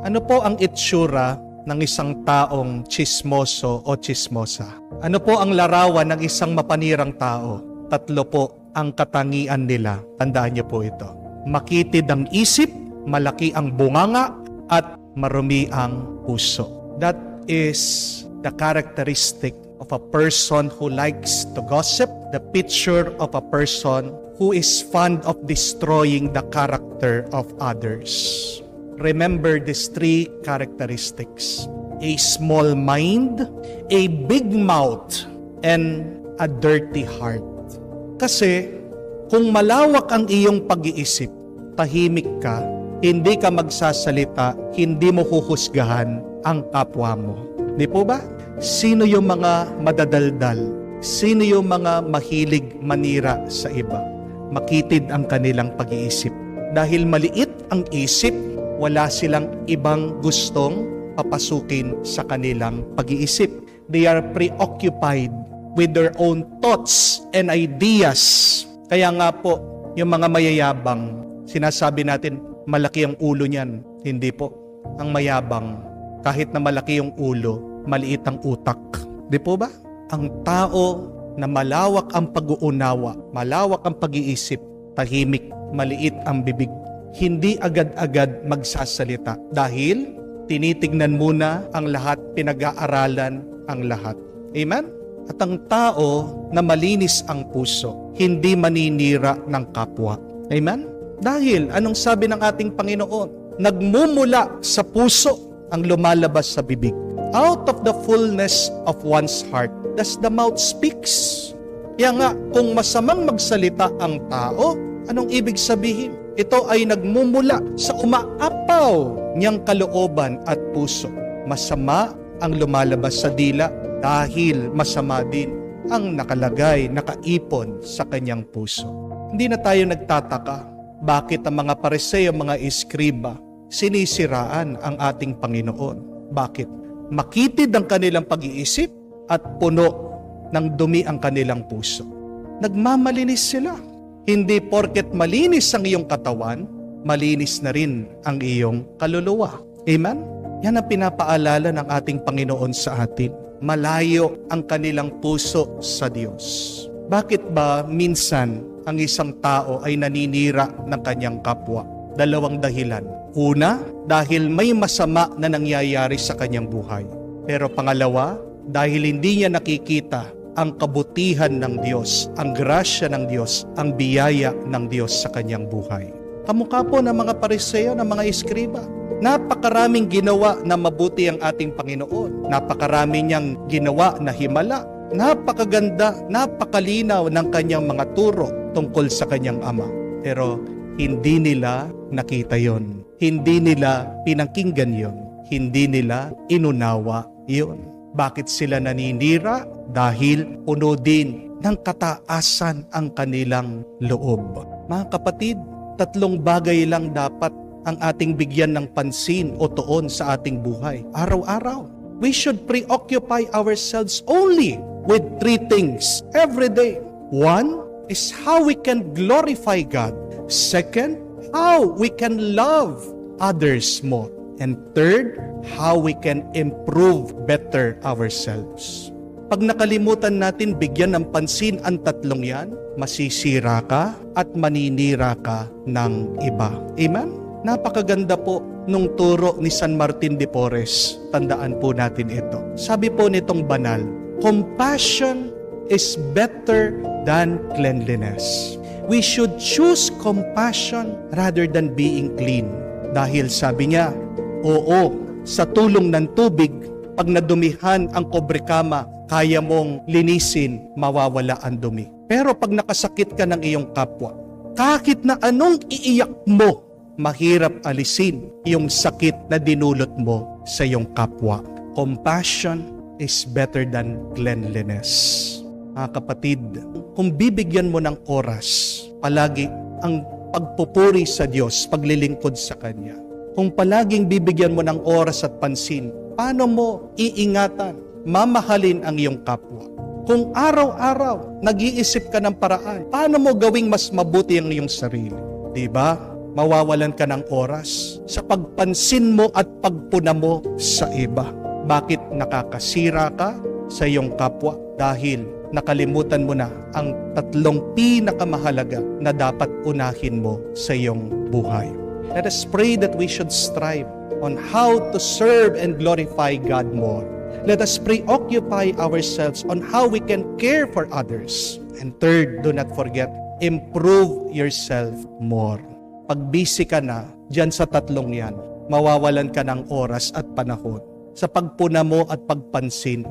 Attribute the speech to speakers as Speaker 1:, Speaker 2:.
Speaker 1: Ano po ang itsura ng isang taong tsismoso o tsismosa? Ano po ang larawan ng isang mapanirang tao? 3 po ang katangian nila. Tandaan niyo po ito. Makitid ang isip, malaki ang bunganga, at marumi ang puso. That is the characteristic of a person who likes to gossip, the picture of a person who is fond of destroying the character of others. Remember these 3 characteristics: a small mind, a big mouth, and a dirty heart. Kasi kung malawak ang iyong pag-iisip, tahimik ka, hindi ka magsasalita, hindi mo huhusgahan ang kapwa mo. Di po ba? Sino yung mga madadaldal? Sino yung mga mahilig manira sa iba? Makitid ang kanilang pag-iisip. Dahil maliit ang isip, wala silang ibang gustong papasukin sa kanilang pag-iisip. They are preoccupied with their own thoughts and ideas. Kaya nga po, yung mga mayayabang, sinasabi natin, malaki ang ulo niyan. Hindi po. Ang mayabang, kahit na malaki yung ulo, maliit ang utak. Di po ba? Ang tao na malawak ang pag-uunawa, malawak ang pag-iisip, tahimik, maliit ang bibig, hindi agad-agad magsasalita dahil tinitignan muna ang lahat, pinag-aaralan ang lahat. Amen? At ang tao na malinis ang puso, hindi maninira ng kapwa. Amen? Dahil, anong sabi ng ating Panginoon? Nagmumula sa puso ang lumalabas sa bibig. Out of the fullness of one's heart, thus the mouth speaks. Kaya nga, kung masamang magsalita ang tao, anong ibig sabihin? Ito ay nagmumula sa umaapaw niyang kalooban at puso. Masama ang lumalabas sa dila dahil masama din ang nakalagay, nakaipon sa kanyang puso. Hindi na tayo nagtataka bakit ang mga Pariseo, mga Eskriba, sinisiraan ang ating Panginoon. Bakit? Makitid ang kanilang pag-iisip at puno ng dumi ang kanilang puso. Nagmamalinis sila. Hindi porket malinis ang iyong katawan, malinis na rin ang iyong kaluluwa. Amen? Yan ang pinapaalala ng ating Panginoon sa atin. Malayo ang kanilang puso sa Diyos. Bakit ba minsan ang isang tao ay naninira ng kanyang kapwa? 2 dahilan. Una, dahil may masama na nangyayari sa kanyang buhay. Pero pangalawa, dahil hindi niya nakikita ang kabutihan ng Diyos, ang grasya ng Diyos, ang biyaya ng Diyos sa kanyang buhay. Kamukha po ng mga Pariseo, ng mga Eskriba. Napakaraming ginawa na mabuti ang ating Panginoon. Napakarami niyang ginawa na himala. Napakaganda, napakalinaw ng kanyang mga turo tungkol sa kanyang Ama. Pero hindi nila nakita yon. Hindi nila pinakinggan yon. Hindi nila inunawa yon. Bakit sila naninira? Dahil puno din ng kataasan ang kanilang loob. Mga kapatid, 3 bagay lang dapat ang ating bigyan ng pansin o tuon sa ating buhay. Araw-araw. We should preoccupy ourselves only with 3 things every day. 1 is how we can glorify God. 2, how we can love others more. And 3, how we can improve better ourselves. Pag nakalimutan natin bigyan ng pansin ang 3 yan, masisira ka at maninira ka ng iba. Amen? Napakaganda po nung turo ni San Martin de Porres. Tandaan po natin ito. Sabi po nitong banal, compassion is better than cleanliness. We should choose compassion rather than being clean. Dahil sabi niya, oo, sa tulong ng tubig, pag nadumihan ang kobrekama, kaya mong linisin, mawawala ang dumi. Pero pag nakasakit ka ng iyong kapwa, kahit na anong iiyak mo, mahirap alisin yung sakit na dinulot mo sa iyong kapwa. Compassion is better than cleanliness. Mga kapatid, kung bibigyan mo ng oras, palagi ang pagpupuri sa Diyos, paglilingkod sa Kanya. Kung palaging bibigyan mo ng oras at pansin, paano mo iingatan, mamahalin ang iyong kapwa? Kung araw-araw nag-iisip ka ng paraan, paano mo gawing mas mabuti ang iyong sarili? Diba? mawawalan ka ng oras sa pagpansin mo at pagpuna mo sa iba. Bakit nakakasira ka sa iyong kapwa? Dahil nakalimutan mo na ang tatlong pinakamahalaga na dapat unahin mo sa iyong buhay. Let us pray that we should strive on how to serve and glorify God more. Let us preoccupy ourselves on how we can care for others. And third, do not forget, improve yourself more. Pag busy ka na dyan sa tatlong yan, mawawalan ka ng oras at panahon sa pagpuna mo at pagpansin,